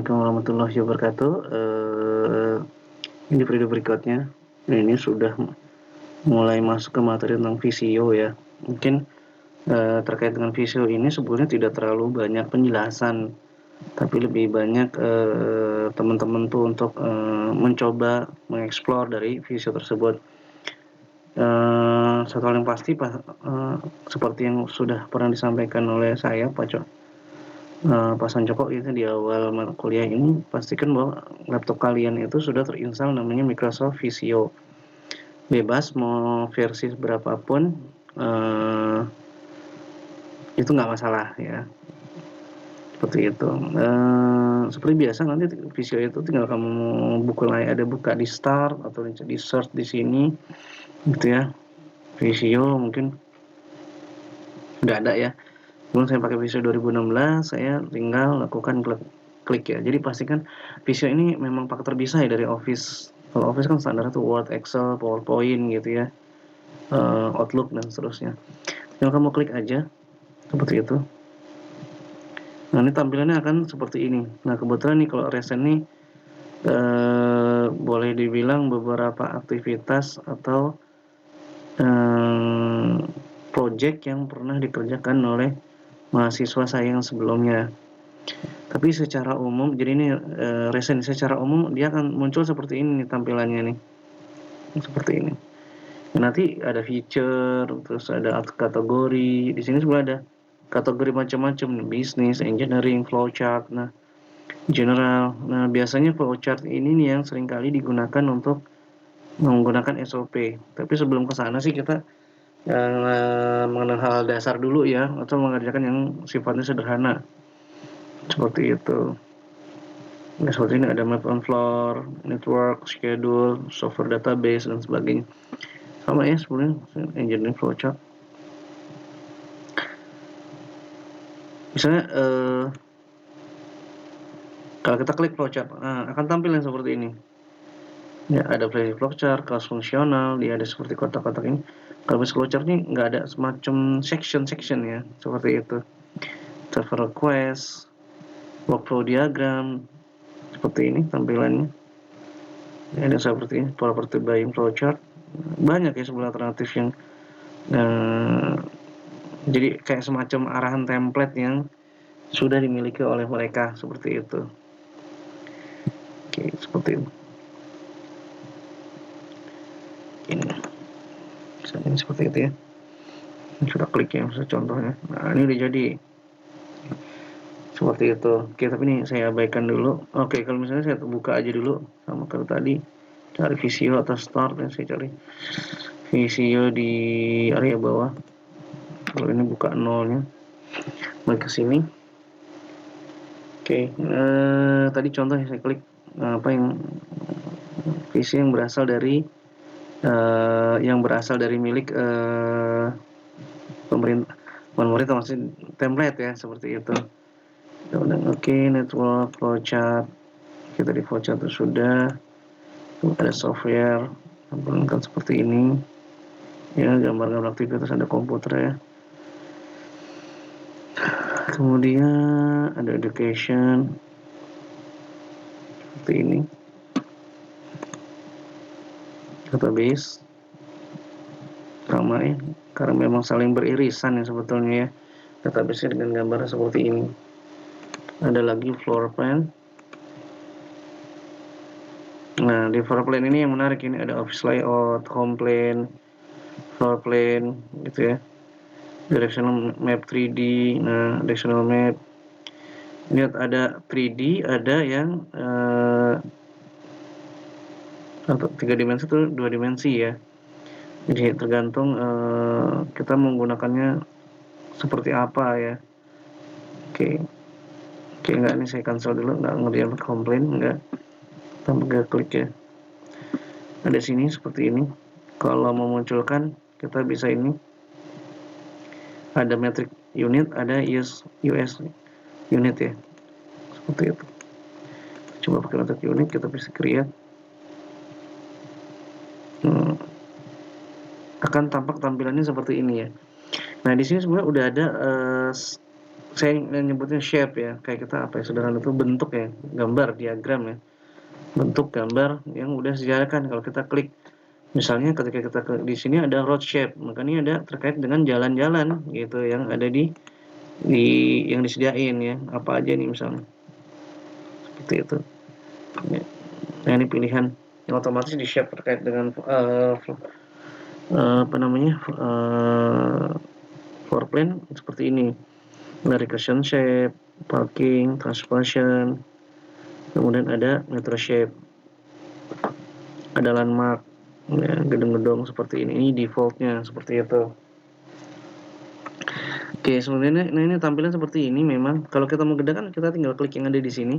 Assalamualaikum warahmatullahi wabarakatuh. Ini video berikutnya. Ini sudah mulai masuk ke materi tentang visio ya. Mungkin terkait dengan visio ini sebenarnya tidak terlalu banyak penjelasan, tapi lebih banyak teman-teman tuh untuk mencoba mengeksplor dari visio tersebut. Satu hal yang pasti seperti yang sudah pernah disampaikan oleh saya Pak Sancoko itu di awal kuliah ini, pastikan bahwa laptop kalian itu sudah terinstall namanya Microsoft Visio. Bebas mau versi berapapun, itu nggak masalah ya, seperti itu. Seperti biasa nanti Visio itu tinggal kamu ada buka di Start atau di Search di sini, gitu ya. Visio mungkin udah ada ya. Kemudian saya pakai Visio 2016, saya tinggal lakukan klik ya. Jadi pastikan Visio ini memang paket terpisah ya dari Office. Kalau Office kan standar itu Word, Excel, PowerPoint gitu ya, Outlook dan seterusnya. Tinggal kamu klik aja seperti itu. Nah ini tampilannya akan seperti ini. Nah kebetulan nih kalau recent nih boleh dibilang beberapa aktivitas atau project yang pernah dikerjakan oleh mahasiswa saya yang sebelumnya. Tapi secara umum, jadi ini recent secara umum dia akan muncul seperti ini nih tampilannya nih, seperti ini. Nanti ada feature, terus ada kategori. Di sini sebenarnya ada kategori macam-macam, bisnis, engineering, flowchart, nah general. Nah biasanya flowchart ini nih yang seringkali digunakan untuk menggunakan SOP. Tapi sebelum ke sana sih kita mengenal hal dasar dulu ya, atau mengerjakan yang sifatnya sederhana seperti itu. Nah, seperti ini ada map on floor, network, schedule, software database, dan sebagainya. Sama ya sebenarnya engineering flowchart. Misalnya kalau kita klik flowchart, akan tampil yang seperti ini. Ya, ada flowchart, kelas fungsional, dia ada seperti kotak-kotak ini. Kalau flowchart ini nggak ada semacam section ya, seperti itu. Server request, workflow diagram, seperti ini tampilannya. Ya, ada seperti ini, property buying flowchart. Banyak ya sebenarnya alternatif yang jadi kayak semacam arahan template yang sudah dimiliki oleh mereka seperti itu. Oke, seperti itu. Ini seperti itu ya. Ini sudah klik ya, contohnya. Nah, ini udah jadi seperti itu. Oke, tapi ini saya abaikan dulu. Oke, kalau misalnya saya buka aja dulu sama kalau tadi cari Visio atau Start ya, saya cari Visio di area bawah. Kalau ini buka nolnya, balik ke sini. Oke, tadi contoh yang saya klik apa yang Visio yang berasal dari milik pemerintah maksudnya template ya seperti itu. Oke, network flowchart, kita di flowchart itu sudah ada software tampilkan seperti ini ya, gambar-gambar aktivitas, ada komputer ya, kemudian ada education seperti ini, database sama ya, karena memang saling beririsan ya sebetulnya ya database dengan gambar seperti ini. Ada lagi floor plan. Nah di floor plan ini yang menarik, ini ada office layout, home plan, floor plan gitu ya, directional map 3D. Nah directional map, lihat ada 3D, ada yang 3 dimensi itu 2 dimensi ya, jadi tergantung kita menggunakannya seperti apa ya. Oke, enggak, ini saya cancel dulu, enggak ngerjain komplain, enggak, kita klik ya. Ada sini seperti ini. Kalau memunculkan kita bisa ini, ada metric unit, ada US unit ya, seperti itu. Coba pakai metric unit, kita bisa create. Akan tampak tampilannya seperti ini ya. Nah di sini sebenarnya udah ada saya nyebutnya shape ya, kayak kita apa ya, sederhana itu bentuk ya, gambar, diagram ya, bentuk gambar yang udah disediakan kalau kita klik. Misalnya ketika kita klik di sini ada road shape, maka ini ada terkait dengan jalan-jalan gitu yang ada di yang disediain ya, apa aja nih misalnya, seperti itu. Ya. Nah ini pilihan yang otomatis di shape terkait dengan apa namanya, floor plan seperti ini. Ada recursion shape, parking, transportation, kemudian ada metro shape, ada landmark, ya, gedung-gedung seperti ini defaultnya seperti itu. Oke, sebenarnya nah ini tampilan seperti ini memang. Kalau kita mau gede kan kita tinggal klik yang ada di sini.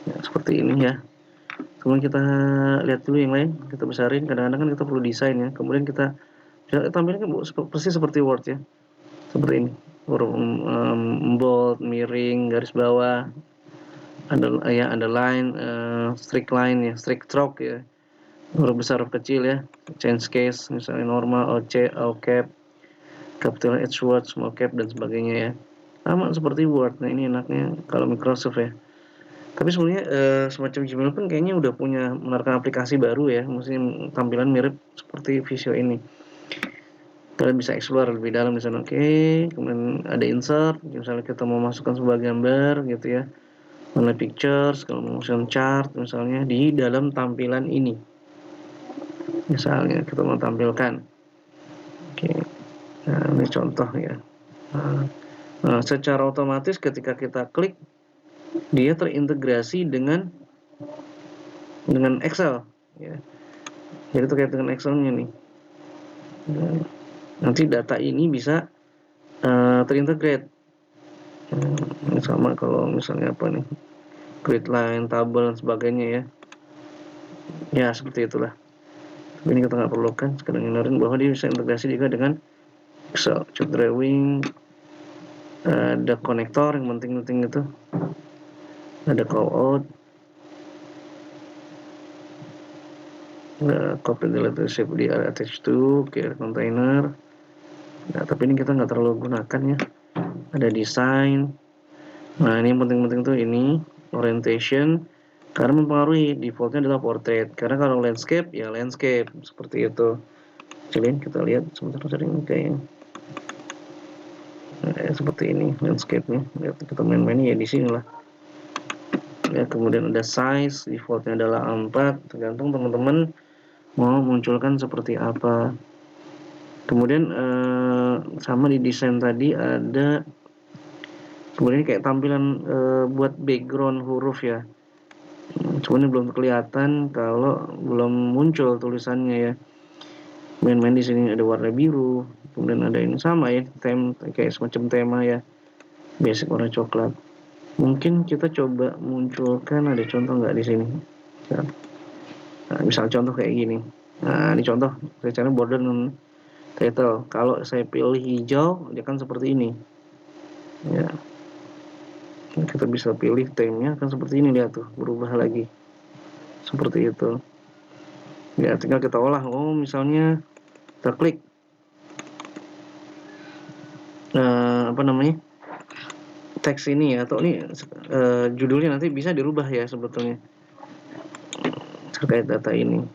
Ya, seperti ini ya. Kemudian kita lihat dulu yang lain, kita besarin. Kadang-kadang kan kita perlu desain ya. Kemudian kita tampilnya kan persis seperti Word ya. Seperti ini. Huruf bold, miring, garis bawah, ada underline, strict line ya, strict stroke ya. Huruf besar, huruf kecil ya. Change case, misalnya normal, OC, all cap, capital H word, small cap dan sebagainya ya. Sama seperti Word. Nah ini enaknya kalau Microsoft ya. Tapi sebenarnya semacam Gmail pun kayaknya udah punya menawarkan aplikasi baru ya, maksudnya tampilan mirip seperti Visio ini. Kalian bisa explore lebih dalam di sana. Oke, kemudian ada insert, misalnya kita mau masukkan sebuah gambar gitu ya. Online pictures, kalau mau masukkan chart misalnya di dalam tampilan ini. Misalnya kita mau tampilkan. Oke. Nah, ini contoh ya. Nah, secara otomatis ketika kita klik dia terintegrasi dengan Excel ya. Jadi terkait dengan Excel-nya nih. Nanti data ini bisa terintegrate. Sama kalau misalnya apa nih, grid line, tabel dan sebagainya ya. Ya seperti itulah. Tapi ini kita nggak perlukan. Sekarang nginorin bahwa dia bisa integrasi juga dengan Excel, chart drawing, ada konektor yang penting-penting itu, ada call out, copy delete shape di attach to kayak container. Nah, tapi ini kita nggak terlalu gunakan ya. Ada desain. Nah ini yang penting-penting tuh ini orientation, karena mempengaruhi defaultnya adalah portrait. Karena kalau landscape ya landscape seperti itu. Coba kita lihat sebentar sering kayak seperti ini landscape-nya. Lihat kita main-main ya di sini lah. Ya kemudian ada size, defaultnya adalah 4, tergantung teman-teman mau munculkan seperti apa. Kemudian sama di desain tadi ada kemudian kayak tampilan buat background huruf ya. Cuman ini belum kelihatan kalau belum muncul tulisannya ya. Main-main di sini ada warna biru, kemudian ada ini sama ya, kayak semacam tema ya, basic warna coklat. Mungkin kita coba munculkan, ada contoh nggak di sini? Nah, misal contoh kayak gini. Nah, ini contoh, saya cari border dan title. Kalau saya pilih hijau, dia kan seperti ini. Ya, kita bisa pilih temanya akan seperti ini, lihat tuh, berubah lagi. Seperti itu. Ya, tinggal kita olah. Oh, misalnya kita klik apa namanya, teks ini ya, atau ini judulnya nanti bisa dirubah ya sebetulnya terkait data ini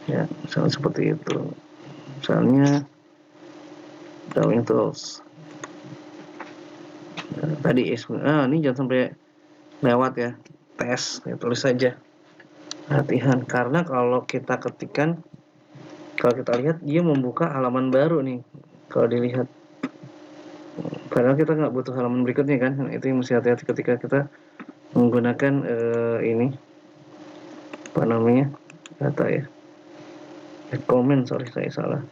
ya, misalnya seperti itu. Misalnya drawing tools tadi ini jangan sampai lewat ya, tes ya, tulis saja latihan, karena kalau kita ketikkan, kalau kita lihat dia membuka halaman baru nih kalau dilihat, padahal kita nggak butuh halaman berikutnya kan. Nah, itu yang mesti hati-hati ketika kita menggunakan ini apa namanya, data ya, komen, sorry saya salah,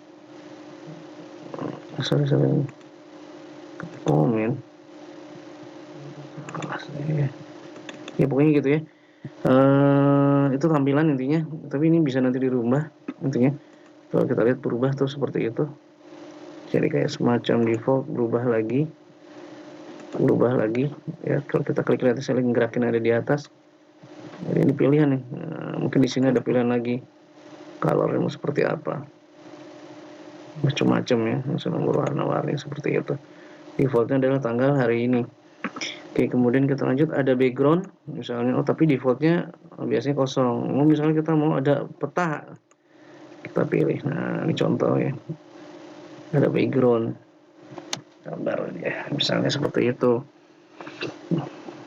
sorry komen ya, pokoknya gitu ya. Itu tampilan intinya, tapi ini bisa nanti dirubah intinya. Kalau kita lihat berubah tuh seperti itu, jadi kayak semacam default berubah lagi ya. Kalau kita klik lihat saya lagi gerakin ada di atas, jadi ini pilihan nih. Mungkin di sini ada pilihan lagi colornya mau seperti apa, macam-macam ya, misalnya warna-warni seperti itu. defaultnya adalah tanggal hari ini. Oke, kemudian kita lanjut, ada background misalnya, tapi defaultnya biasanya kosong. Misalnya kita mau ada peta, kita pilih. Nah, ini contoh ya, ada background gambar ya, misalnya seperti itu.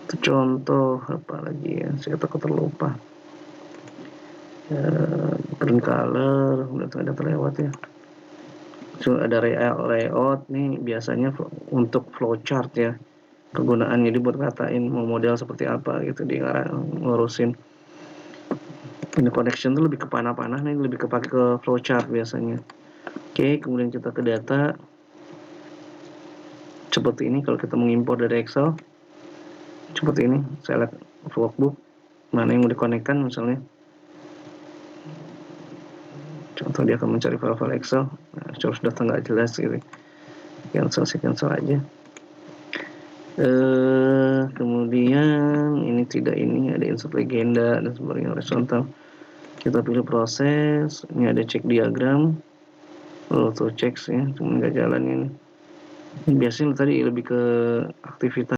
Itu contoh. Apa lagi ya, saya takut terlupa. Print color udah terlewat ya. So, ada layout nih biasanya untuk flowchart ya kegunaannya, jadi buat ngatain mau model seperti apa gitu, di ngurusin. Ini connection tuh lebih ke panah-panah nih, lebih kepake ke flowchart biasanya. Oke, kemudian kita ke data seperti ini. Kalau kita mengimpor dari Excel seperti ini, select workbook, mana yang mau dikonekkan misalnya. Contoh dia akan mencari file-file Excel. Nah, source data nggak jelas gitu, cancel aja. Kemudian ini tidak, ini ada insert legenda dan sebagainya, horizontal. Kita pilih proses, ini ada check diagram, auto checks ya, cuma nggak jalan ini. Biasanya tadi lebih ke aktivitas